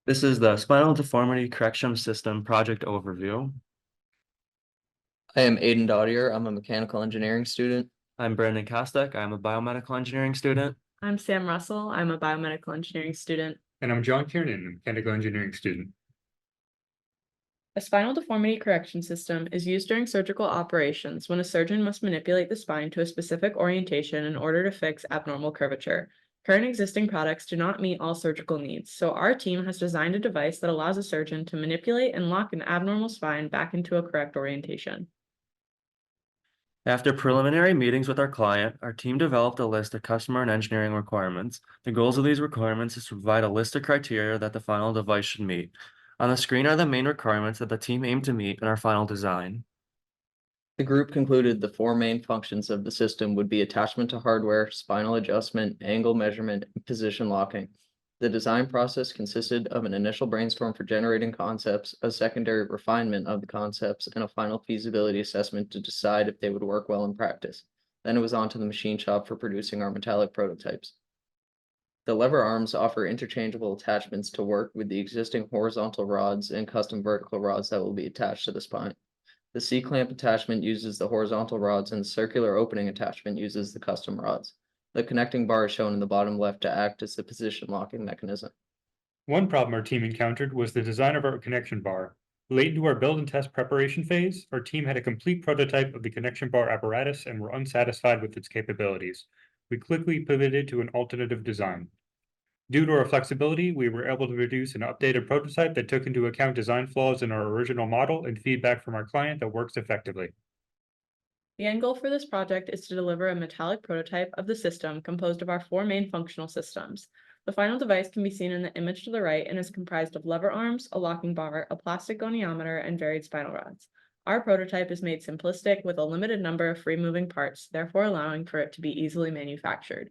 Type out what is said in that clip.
This is the Spinal Deformity Correction System project overview. I am Aiden Dottier. I'm a mechanical engineering student. I'm Brandon Kostek. I'm a biomedical engineering student. I'm Sam Russell. I'm a biomedical engineering student. And I'm John Kiernan, a mechanical engineering student. A spinal deformity correction system is used during surgical operations when a surgeon must manipulate the spine to a specific orientation in order to fix abnormal curvature. Current existing products do not meet all surgical needs, so our team has designed a device that allows a surgeon to manipulate and lock an abnormal spine back into a correct orientation. After preliminary meetings with our client, our team developed a list of customer and engineering requirements. The goals of these requirements is to provide a list of criteria that the final device should meet. On the screen are the main requirements that the team aimed to meet in our final design. The group concluded the four main functions of the system would be attachment to hardware, spinal adjustment, angle measurement, and position locking. The design process consisted of an initial brainstorm for generating concepts, a secondary refinement of the concepts, and a final feasibility assessment to decide if they would work well in practice. Then it was on to the machine shop for producing our metallic prototypes. The lever arms offer interchangeable attachments to work with the existing horizontal rods and custom vertical rods that will be attached to the spine. The C-clamp attachment uses the horizontal rods and the circular opening attachment uses the custom rods. The connecting bar is shown in the bottom left to act as the position locking mechanism. One problem our team encountered was the design of our connection bar. Late into our build and test preparation phase, our team had a complete prototype of the connection bar apparatus and were unsatisfied with its capabilities. We quickly pivoted to an alternative design. Due to our flexibility, we were able to produce an updated prototype that took into account design flaws in our original model and feedback from our client that works effectively. The end goal for this project is to deliver a metallic prototype of the system composed of our four main functional systems. The final device can be seen in the image to the right and is comprised of lever arms, a locking bar, a plastic goniometer, and varied spinal rods. Our prototype is made simplistic with a limited number of free-moving parts, therefore allowing for it to be easily manufactured.